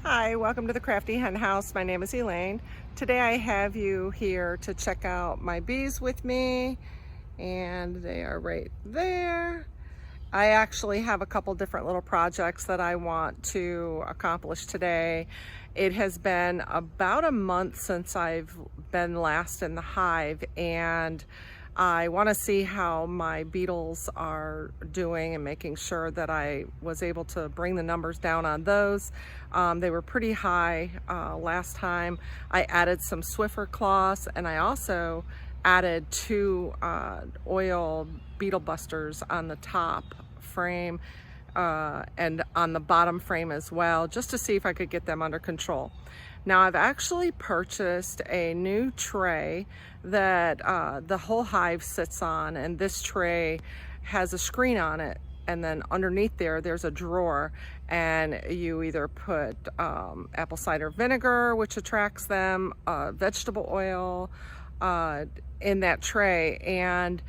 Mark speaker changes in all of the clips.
Speaker 1: Hi, welcome to the Crafty Hen House. My name is Elaine. Today I have you here to check out my bees with me, and they are right there. I actually have a couple different little projects that I want to accomplish today. It has been about a month since I've been last in the hive, and I want to see how my beetles are doing and making sure that I was able to bring the numbers down on those. They were pretty high last time. I added some Swiffer cloths, and I also added two oil beetle busters on the top frame and on the bottom frame as well, just to see if I could get them under control. Now I've actually purchased a new tray that the whole hive sits on, and this tray has a screen on it, and then underneath there's a drawer, and you either put apple cider vinegar, which attracts them, vegetable oil in that tray. And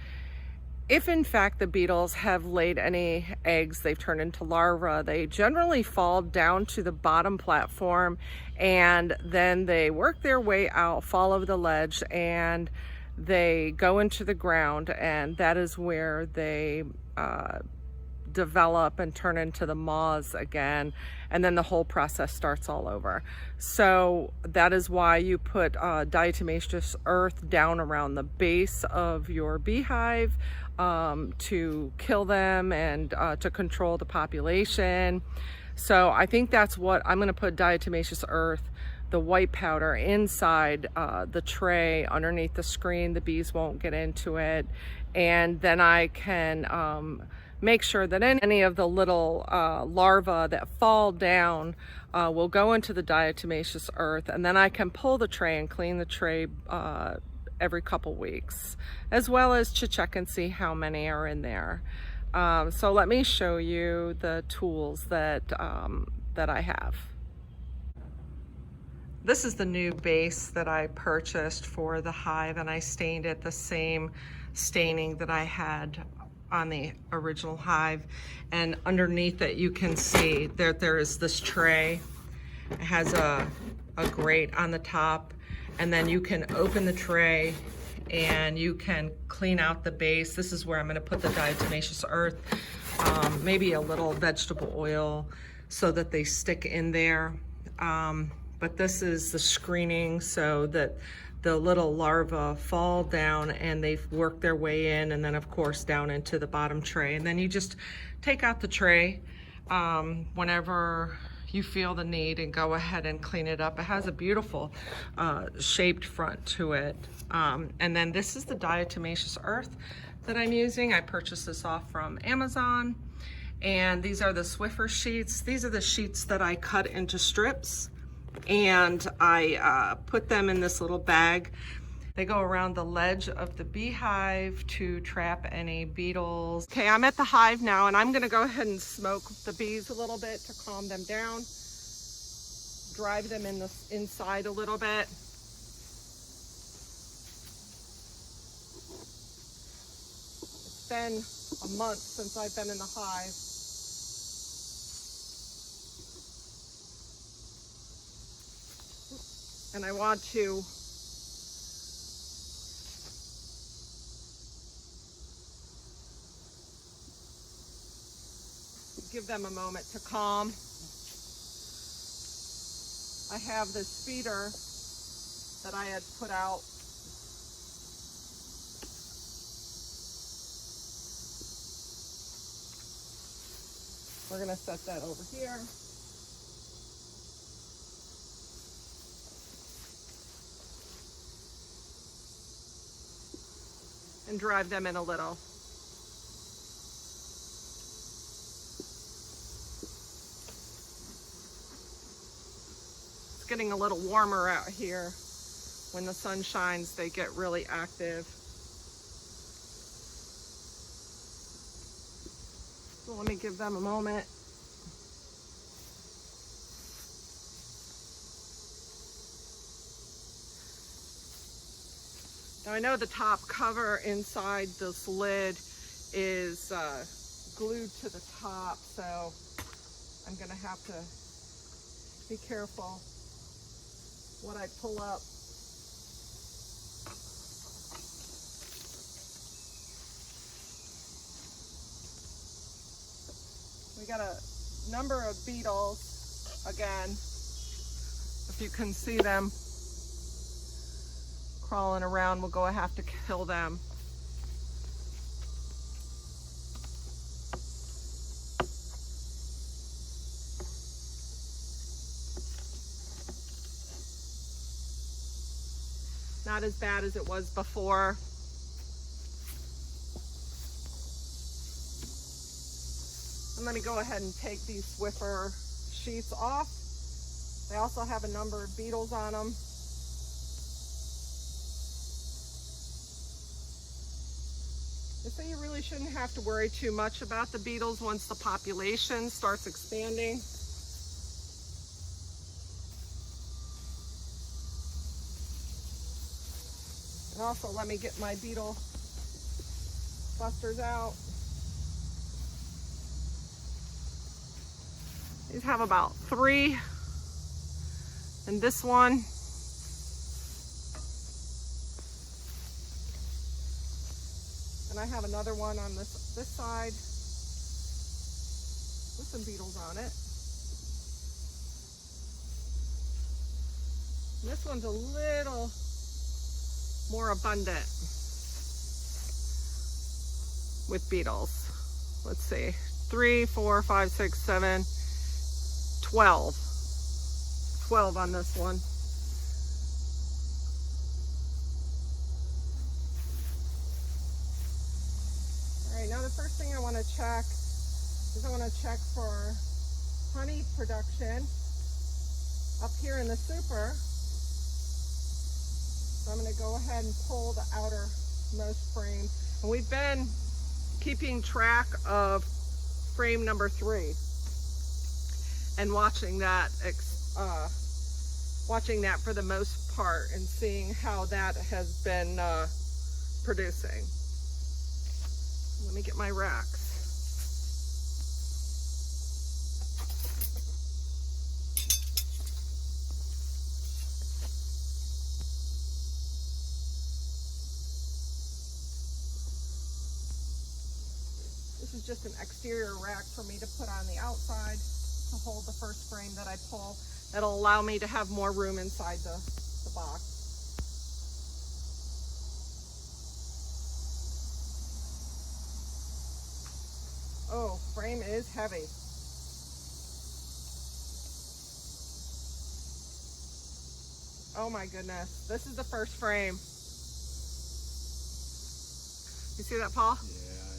Speaker 1: if in fact the beetles have laid any eggs, they've turned into larvae, they generally fall down to the bottom platform, and then they work their way out, follow the ledge, and they go into the ground, and that is where they develop and turn into the moths again, and then the whole process starts all over. So that is why you put diatomaceous earth down around the base of your beehive to kill them and to control the population. So I think that's what I'm going to put: diatomaceous earth, the white powder, inside the tray underneath the screen. The bees won't get into it, and then I can make sure that any of the little larvae that fall down will go into the diatomaceous earth, and then I can pull the tray and clean the tray every couple weeks, as well as to check and see how many are in there. So let me show you the tools that I have. This is the new base that I purchased for the hive, and I stained it the same staining that I had on the original hive. And underneath it you can see there is this tray. It has a grate on the top, and then you can open the tray and you can clean out the base. This is where I'm going to put the diatomaceous earth, maybe a little vegetable oil so that they stick in there. But this is the screening so that the little larvae fall down and they work their way in, and then of course down into the bottom tray. And then you just take out the tray whenever you feel the need and go ahead and clean it up. It has a beautiful shaped front to it. And then this is the diatomaceous earth that I'm using. I purchased this off from Amazon, and these are the Swiffer sheets. These are the sheets that I cut into strips, and I put them in this little bag. They go around the ledge of the beehive to trap any beetles. Okay, I'm at the hive now, and I'm gonna go ahead and smoke the bees a little bit to calm them down, drive them inside a little bit. It's been a month since I've been in the hive. And I want to give them a moment to calm. I have this feeder that I had put out. We're going to set that over here. And drive them in a little. It's getting a little warmer out here. When the sun shines, they get really active. So let me give them a moment. Now I know the top cover inside this lid is glued to the top, so I'm gonna have to Be careful what I pull up. We got a number of beetles, again, if you can see them crawling around. We'll have to kill them. Not as bad as it was before. I'm going to go ahead and take these Swiffer sheets off. They also have a number of beetles on them. They say you really shouldn't have to worry too much about the beetles once the population starts expanding. And also, let me get my beetle busters out. These have about 3 in this one. And I have another one on this side with some beetles on it. And this one's a little more abundant with beetles. Let's see, 3, 4, 5, 6, 7, 12 on this one. All right, now the first thing I want to check is I want to check for honey production up here in the super. So I'm going to go ahead and pull the outermost frame. And we've been keeping track of frame number 3 and watching that for the most part and seeing how that has been producing. Let me get my racks. This is just an exterior rack for me to put on the outside to hold the first frame that I pull. That'll allow me to have more room inside the box. Oh, frame is heavy. Oh my goodness. This is the first frame. You see that, Paul?
Speaker 2: Yeah,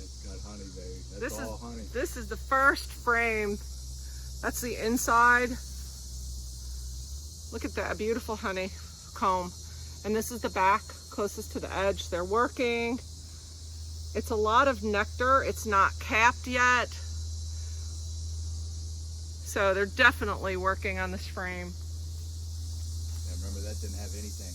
Speaker 2: it's got honey, baby. That's all honey.
Speaker 1: This is the first frame. That's the inside. Look at that beautiful honey comb. And this is the back, closest to the edge. They're working. It's a lot of nectar. It's not capped yet. So they're definitely working on this frame.
Speaker 2: Yeah, remember that didn't have anything.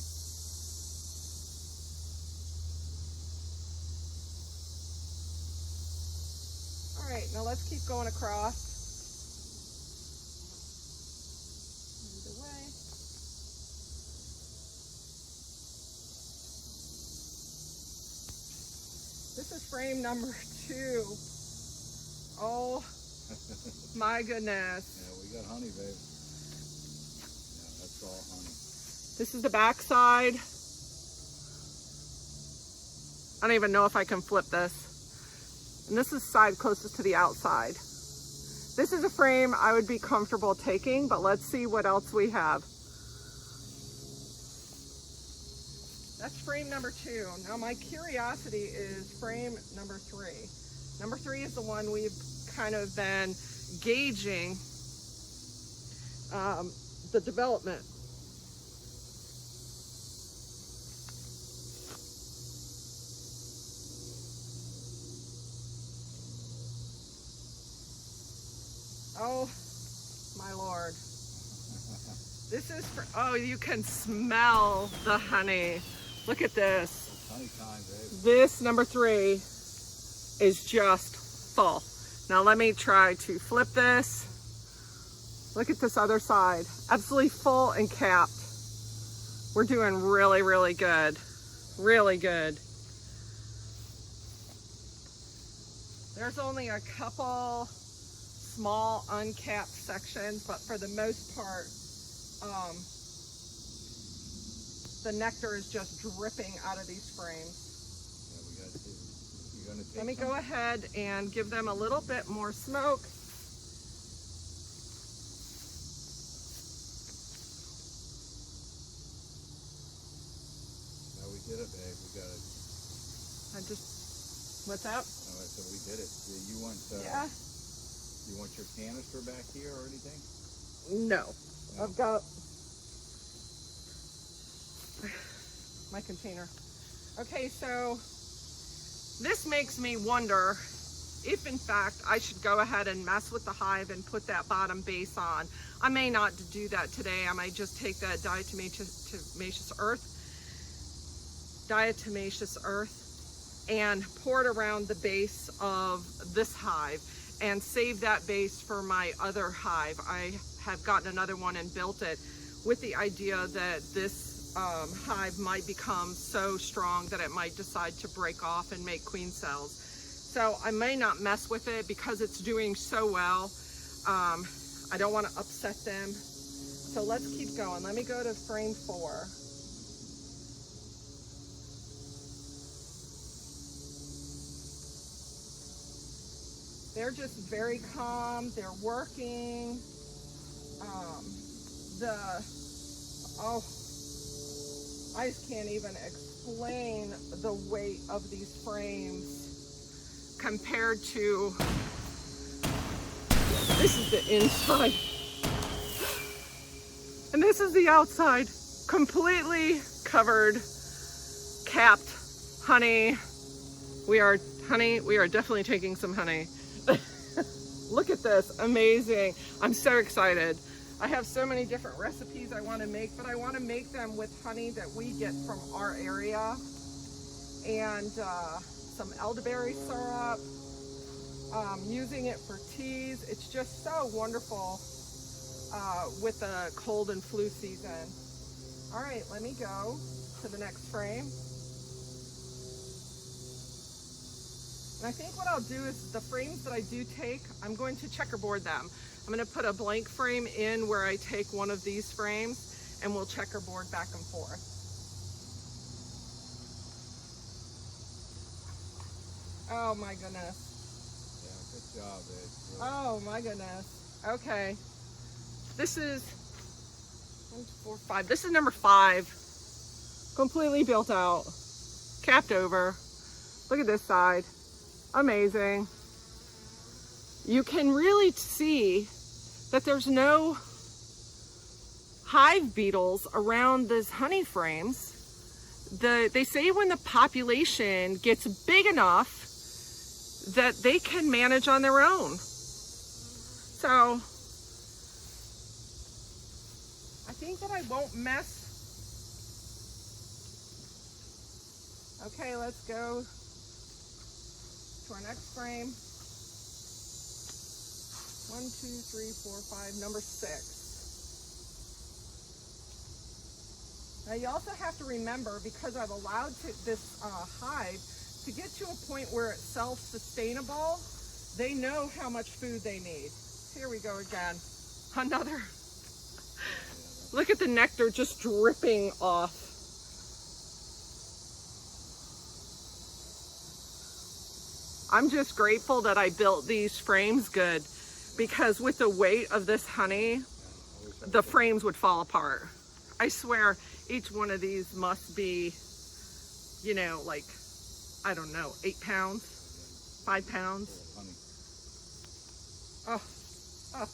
Speaker 1: All right, now let's keep going across. Either way. This is frame number 2. Oh my goodness.
Speaker 2: Yeah, we got honey, babe. Yeah, that's all honey.
Speaker 1: This is the back side. I don't even know if I can flip this. And this is the side closest to the outside. This is a frame I would be comfortable taking, but let's see what else we have. That's frame number 2. Now my curiosity is frame number 3. Number 3 is the one we've kind of been gauging the development. Oh my Lord. This is for, oh, you can smell the honey. Look at this.
Speaker 2: Honey time, babe.
Speaker 1: This number 3 is just full. Now let me try to flip this. Look at this other side, absolutely full and capped. We're doing really, really good. Really good. There's only a couple small uncapped sections, but for the most part, the nectar is just dripping out of these frames.
Speaker 2: Yeah, we got to. You're gonna take
Speaker 1: Let me
Speaker 2: some?
Speaker 1: go ahead and give them a little bit more smoke.
Speaker 2: No, we did it, babe. We got it.
Speaker 1: What's up?
Speaker 2: No, I said we did it. You want?
Speaker 1: Yeah.
Speaker 2: You want your canister back here or anything?
Speaker 1: No.
Speaker 2: No.
Speaker 1: I've got my container. Okay, so this makes me wonder if in fact I should go ahead and mess with the hive and put that bottom base on. I may not do that today. I might just take that diatomaceous earth and pour it around the base of this hive and save that base for my other hive. I have gotten another one and built it with the idea that this hive might become so strong that it might decide to break off and make queen cells. So I may not mess with it because it's doing so well. I don't want to upset them. So let's keep going. Let me go to frame 4. They're just very calm. They're working. I just can't even explain the weight of these frames compared to, this is the inside. And this is the outside, completely covered, capped honey. We are definitely taking some honey. Look at this, amazing. I'm so excited. I have so many different recipes I want to make, but I want to make them with honey that we get from our area, and some elderberry syrup, using it for teas. It's just so wonderful with the cold and flu season. All right, let me go to the next frame. And I think what I'll do is the frames that I do take, I'm going to checkerboard them. I'm going to put a blank frame in where I take one of these frames and we'll checkerboard back and forth. Oh my goodness.
Speaker 2: Yeah, good job, Ed. Really.
Speaker 1: Oh my goodness. Okay. This is 1, 2, 4, 5. This is number 5. Completely built out. Capped over. Look at this side. Amazing. You can really see that there's no hive beetles around these honey frames. They say when the population gets big enough that they can manage on their own. So I think that I won't mess. Okay, let's go to our next frame. 1, 2, 3, 4, 5, number 6. Now you also have to remember, because I've allowed this hive to get to a point where it's self-sustainable, they know how much food they need. Here we go again. Another. Look at the nectar just dripping off. I'm just grateful that I built these frames good, because with the weight of this honey, the frames would fall apart. I swear each one of these must be, you know, like, I don't know, 8 pounds, 5 pounds. Oh, oh.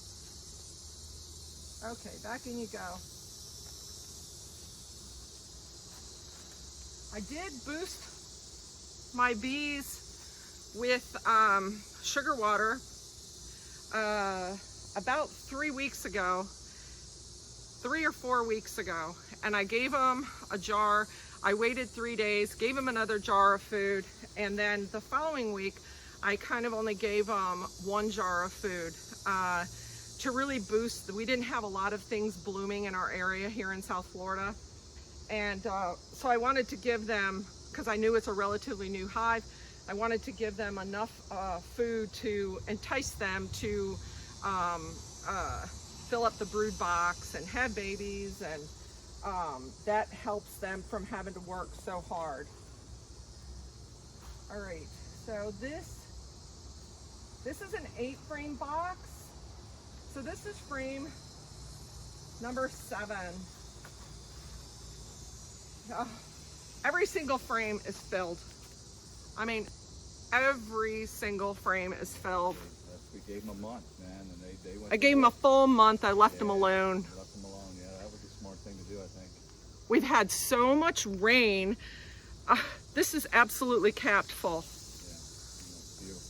Speaker 1: Okay, back in you go. I did boost my bees with sugar water about 3 weeks ago, 3 or 4 weeks ago, and I gave them a jar. I waited 3 days, gave them another jar of food, and then the following week I kind of only gave them 1 jar of food. to really boost. We didn't have a lot of things blooming in our area here in South Florida. And so I wanted to give them, because I knew it's a relatively new hive, I wanted to give them enough food to entice them to fill up the brood box and have babies, and that helps them from having to work so hard. All right, so this is an 8-frame box. So this is frame number 7. Every single frame is filled. I mean, every single frame is filled.
Speaker 2: We gave them a month, man, and they went.
Speaker 1: I gave them a full month. I left them alone.
Speaker 2: Left them alone. Yeah, that was a smart thing to do, I think.
Speaker 1: We've had so much rain. This is absolutely capped full.
Speaker 2: Yeah, that's beautiful.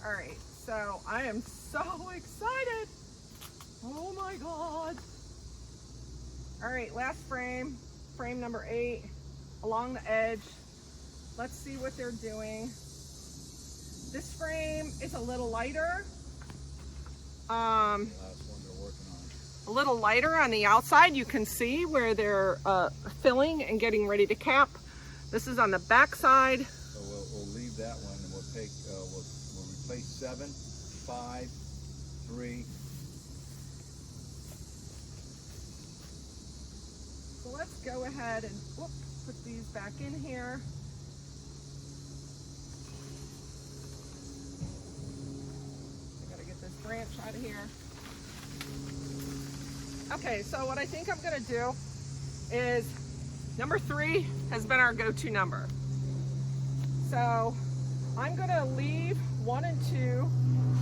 Speaker 1: All right, so I am so excited. Oh my God. All right, last frame, frame number 8, along the edge. Let's see what they're doing. This frame is a little lighter.
Speaker 2: Last one they're working on.
Speaker 1: A little lighter on the outside. You can see where they're filling and getting ready to cap. This is on the back side.
Speaker 2: So we'll leave that one, and we'll take we'll replace 7, 5, 3.
Speaker 1: So let's go ahead and put these back in here. I gotta get this branch out of here. Okay, so what I think I'm gonna do is number 3 has been our go-to number. So I'm gonna leave 1 and 2,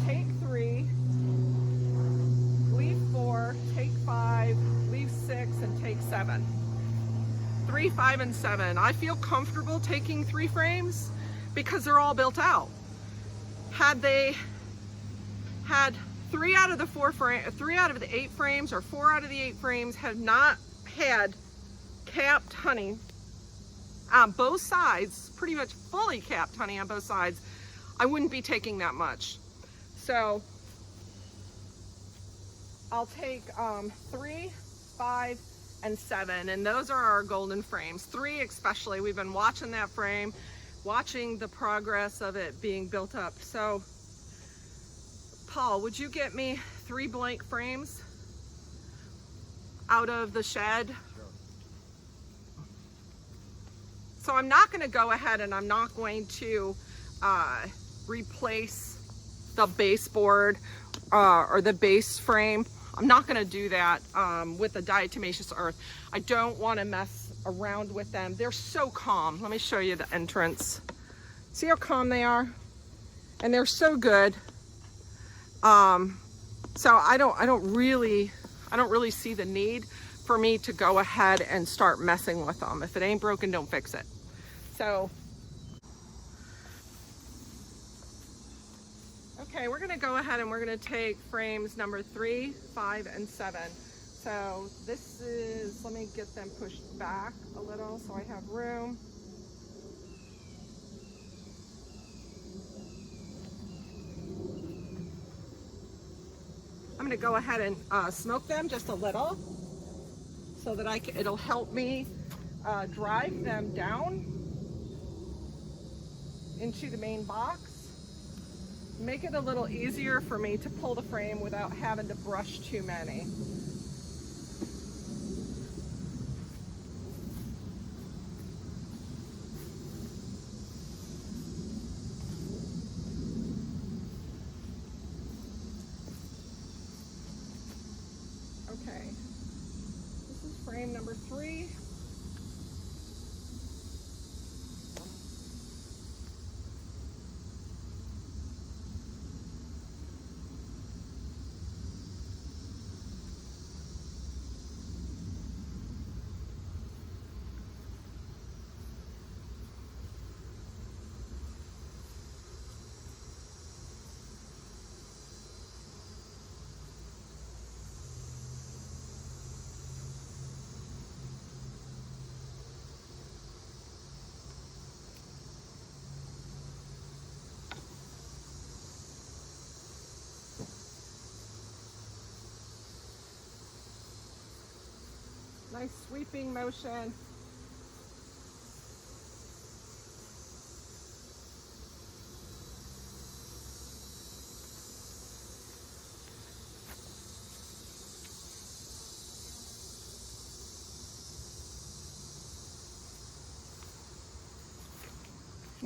Speaker 1: take 3, leave 4, take 5, leave 6, and take 7. 3, 5, and 7. I feel comfortable taking 3 frames because they're all built out. Had they had 3 out of the 3 out of the 8 frames, or 4 out of the 8 frames had not had capped honey on both sides, pretty much fully capped honey on both sides, I wouldn't be taking that much. So I'll take 3, 5, and 7, and those are our golden frames. 3 especially, we've been watching that frame, watching the progress of it being built up. So Paul, would you get me 3 blank frames out of the shed?
Speaker 2: Sure.
Speaker 1: So I'm not going to go ahead and I'm not going to replace the baseboard or the base frame. I'm not going to do that with the diatomaceous earth. I don't want to mess around with them. They're so calm. Let me show you the entrance. See how calm they are? And they're so good. So I don't really see the need for me to go ahead and start messing with them. If it ain't broken, don't fix it. So, okay, we're gonna go ahead and we're gonna take frames number 3, 5, and 7. So this is, let me get them pushed back a little so I have room. I'm gonna go ahead and smoke them just a little so that it'll help me drive them down into the main box. Make it a little easier for me to pull the frame without having to brush too many. Okay, this is frame number 3. Nice sweeping motion.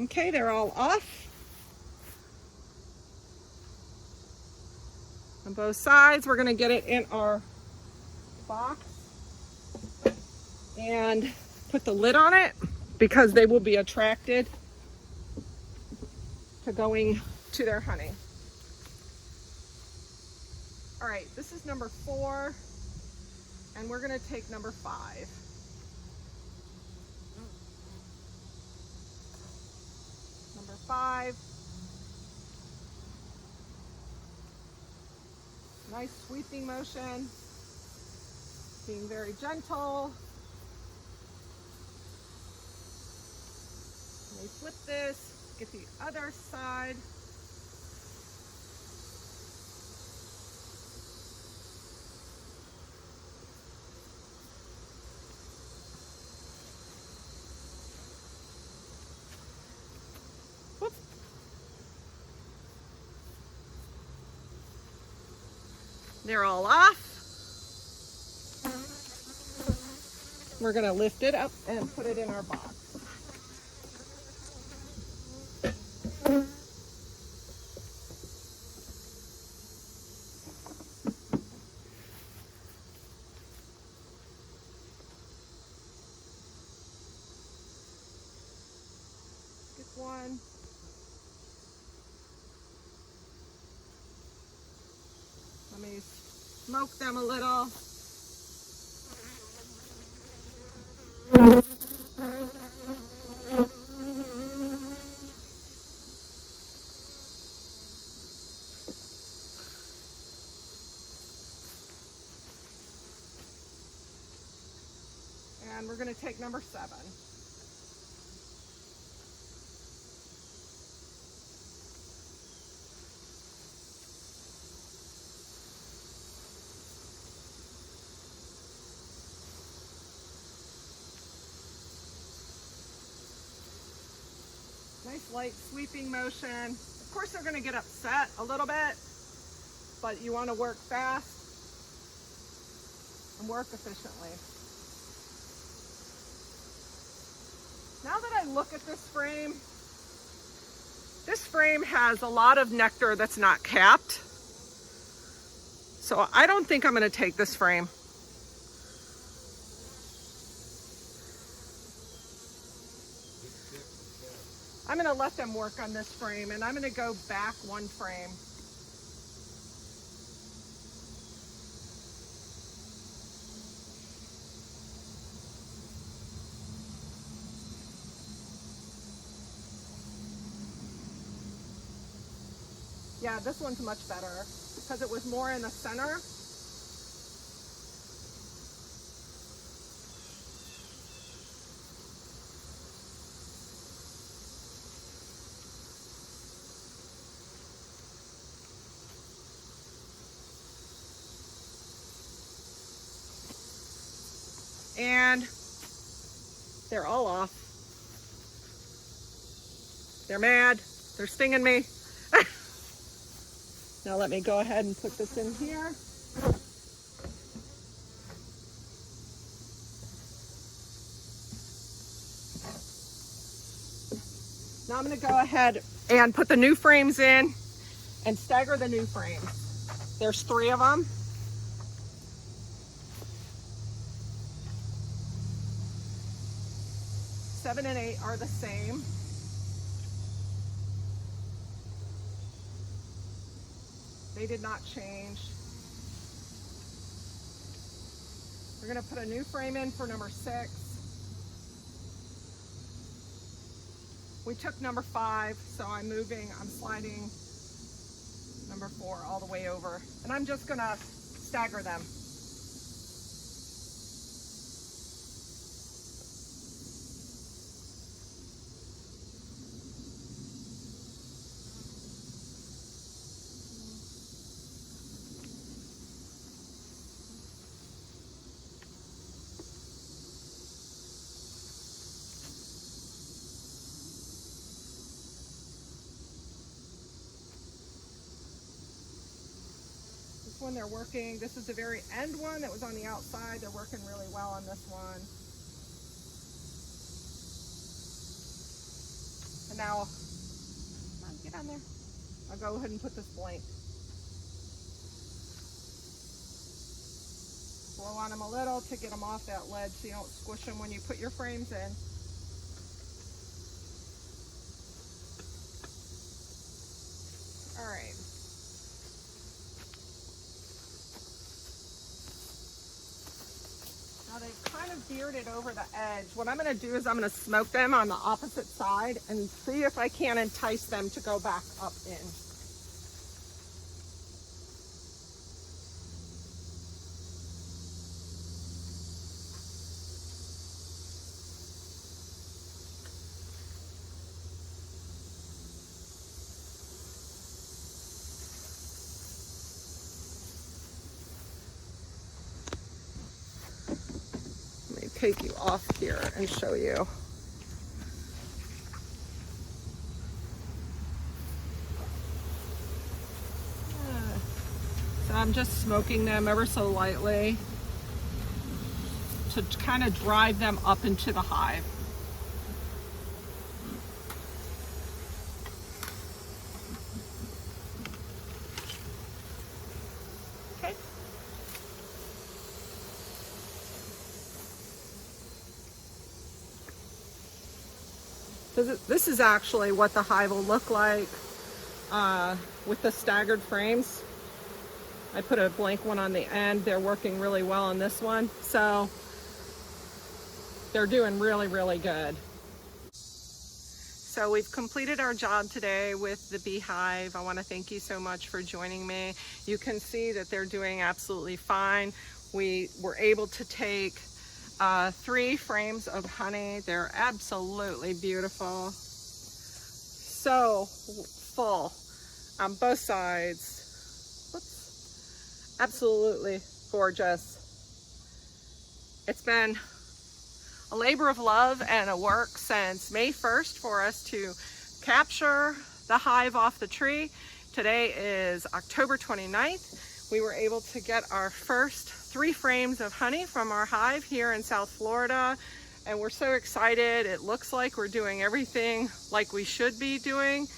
Speaker 1: Okay, they're all off on both sides. We're going to get it in our box and put the lid on it because they will be attracted to going to their honey. All right, this is number 4, and we're going to take number 5. Number 5. Nice sweeping motion, being very gentle. Let me flip this, get the other side. Whoop. They're all off. We're going to lift it up and put it in our box. Get one. Let me smoke them a little. And we're going to take number 7. Nice light sweeping motion. Of course they're going to get upset a little bit, but you want to work fast and work efficiently. Now that I look at this frame has a lot of nectar that's not capped. So I don't think I'm going to take this frame. I'm going to let them work on this frame, and I'm going to go back one frame. Yeah, this one's much better because it was more in the center. And they're all off. They're mad. They're stinging me. Now let me go ahead and put this in here. Now I'm going to go ahead and put the new frames in and stagger the new frames. There's 3 of them. Seven and 8 are the same. They did not change. We're going to put a new frame in for number 6. We took number 5, so I'm sliding number 4 all the way over. And I'm just going to stagger them. this one they're working. This is the very end one that was on the outside. They're working really well on this one. And now, come on, get on there. I'll go ahead and put this blank. Blow on them a little to get them off that ledge so you don't squish them when you put your frames in. All right. Now they've kind of bearded over the edge. What I'm going to do is I'm going to smoke them on the opposite side and see if I can entice them to go back up in. Take you off here and show you. So I'm just smoking them ever so lightly to kind of drive them up into the hive. Okay. This is actually what the hive will look like with the staggered frames. I put a blank one on the end. They're working really well on this one. So they're doing really, really good. So we've completed our job today with the beehive. I want to thank you so much for joining me. You can see that they're doing absolutely fine. We were able to take 3 frames of honey. They're absolutely beautiful. So full on both sides. Whoops. Absolutely gorgeous. It's been a labor of love and a work since May 1st for us to capture the hive off the tree. Today is October 29th. We were able to get our first 3 frames of honey from our hive here in South Florida, and we're so excited. It looks like we're doing everything like we should be doing,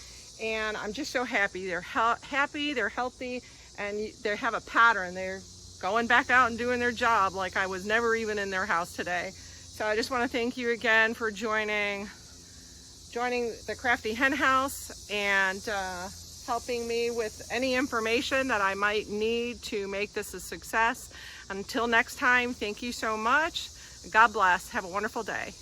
Speaker 1: and I'm just so happy. They're happy, they're healthy, and they have a pattern. They're going back out and doing their job like I was never even in their house today. So I just want to thank you again for joining the Crafty Hen House and helping me with any information that I might need to make this a success. Until next time, thank you so much. God bless. Have a wonderful day.